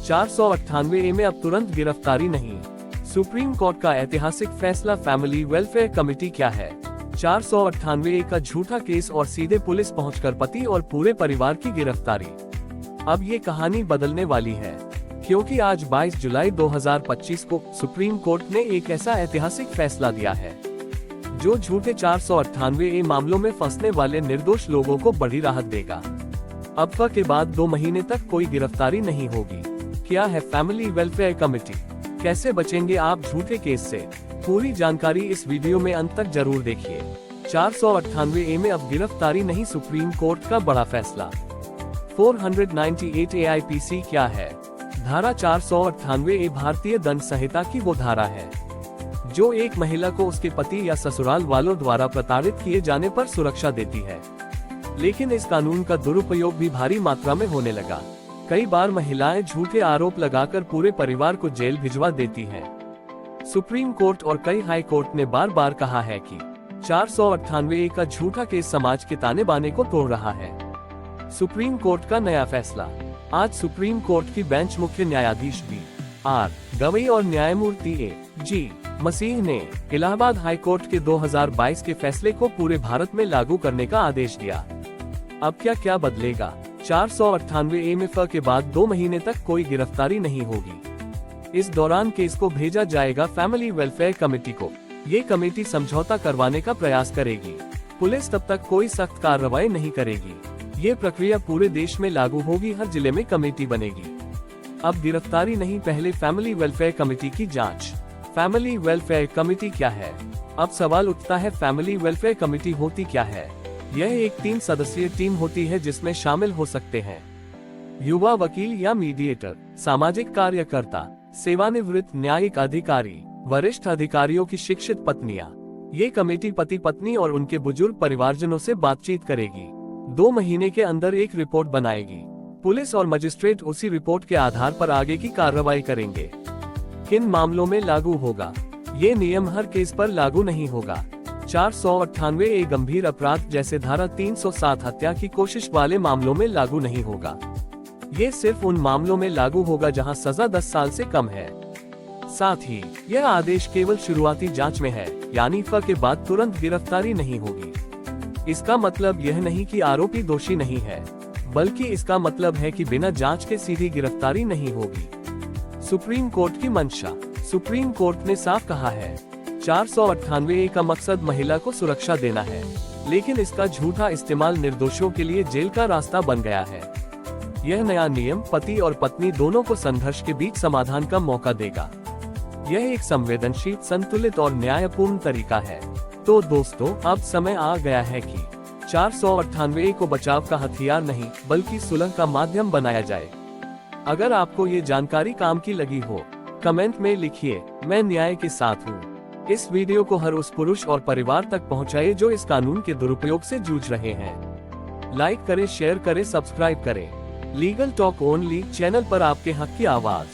498A में अब तुरंत गिरफ्तारी नहीं। सुप्रीम कोर्ट का ऐतिहासिक फैसला, फैमिली वेलफेयर कमेटी क्या है। 498A का झूठा केस और सीधे पुलिस पहुंचकर पति और पूरे परिवार की गिरफ्तारी। अब ये कहानी बदलने वाली है, क्योंकि आज 22 जुलाई 2025 को सुप्रीम कोर्ट ने एक ऐसा ऐतिहासिक फैसला दिया है जो झूठे 498A मामलों में फंसने वाले निर्दोष लोगों को बड़ी राहत देगा। अफवाह के बाद 2 महीने तक कोई गिरफ्तारी नहीं होगी। क्या है फैमिली वेलफेयर कमेटी, कैसे बचेंगे आप झूठे केस से? पूरी जानकारी इस वीडियो में अंत तक जरूर देखिए। 498A में अब गिरफ्तारी नहीं, सुप्रीम कोर्ट का बड़ा फैसला। 498 AIPC क्या है? धारा 498A भारतीय दंड संहिता की वो धारा है जो एक महिला को उसके पति या ससुराल वालों द्वारा प्रताड़ित किए जाने पर सुरक्षा देती है। लेकिन इस कानून का दुरुपयोग भी भारी मात्रा में होने लगा। कई बार महिलाएं झूठे आरोप लगाकर पूरे परिवार को जेल भिजवा देती हैं। सुप्रीम कोर्ट और कई हाई कोर्ट ने बार बार कहा है कि 498A का झूठा केस समाज के ताने बाने को तोड़ रहा है। सुप्रीम कोर्ट का नया फैसला। आज सुप्रीम कोर्ट की बेंच मुख्य न्यायाधीश B.R. गवई और न्यायमूर्ति A.G. मसीह ने इलाहाबाद हाई कोर्ट के 2022 के फैसले को पूरे भारत में लागू करने का आदेश दिया। अब क्या बदलेगा? 498A में फर्क के बाद 2 महीने तक कोई गिरफ्तारी नहीं होगी। इस दौरान केस को भेजा जाएगा फैमिली वेलफेयर कमेटी को। ये कमेटी समझौता करवाने का प्रयास करेगी। पुलिस तब तक कोई सख्त कार्रवाई नहीं करेगी। ये प्रक्रिया पूरे देश में लागू होगी, हर जिले में कमेटी बनेगी। अब गिरफ्तारी नहीं, पहले फैमिली वेलफेयर कमेटी की जांच। फैमिली वेलफेयर कमेटी क्या है? अब सवाल उठता है, फैमिली वेलफेयर कमेटी होती क्या है? यह एक 3 सदस्यीय टीम होती है जिसमें शामिल हो सकते हैं युवा वकील या मीडिएटर, सामाजिक कार्यकर्ता, सेवानिवृत्त न्यायिक अधिकारी, वरिष्ठ अधिकारियों की शिक्षित पत्नियां। ये कमेटी पति पत्नी और उनके बुजुर्ग परिवारजनों से बातचीत करेगी। 2 महीने के अंदर एक रिपोर्ट बनाएगी। पुलिस और मजिस्ट्रेट उसी रिपोर्ट के आधार पर आगे की कार्रवाई करेंगे। किन मामलों में लागू होगा? ये नियम हर केस पर लागू नहीं होगा। 498A गंभीर अपराध जैसे धारा 307 हत्या की कोशिश वाले मामलों में लागू नहीं होगा। ये सिर्फ उन मामलों में लागू होगा जहां सजा 10 साल से कम है। साथ ही यह आदेश केवल शुरुआती जांच में है, यानी फर्क के बाद तुरंत गिरफ्तारी नहीं होगी। इसका मतलब यह नहीं कि आरोपी दोषी नहीं है, बल्कि इसका मतलब है कि बिना जांच के सीधी गिरफ्तारी नहीं होगी। सुप्रीम कोर्ट की मंशा। सुप्रीम कोर्ट ने साफ कहा है 498A का मकसद महिला को सुरक्षा देना है, लेकिन इसका झूठा इस्तेमाल निर्दोषों के लिए जेल का रास्ता बन गया है। यह नया नियम पति और पत्नी दोनों को संघर्ष के बीच समाधान का मौका देगा। यह एक संवेदनशील, संतुलित और न्यायपूर्ण तरीका है। तो दोस्तों, अब समय आ गया है कि 498A को बचाव का हथियार नहीं, बल्कि सुलह का माध्यम बनाया जाए। अगर आपको ये जानकारी काम की लगी हो, कमेंट में लिखिए, मैं न्याय के साथ हूँ। इस वीडियो को हर उस पुरुष और परिवार तक पहुँचाइए जो इस कानून के दुरुपयोग से जूझ रहे हैं। लाइक करें, शेयर करें, सब्सक्राइब करें। लीगल टॉक ओनली चैनल पर आपके हक की आवाज।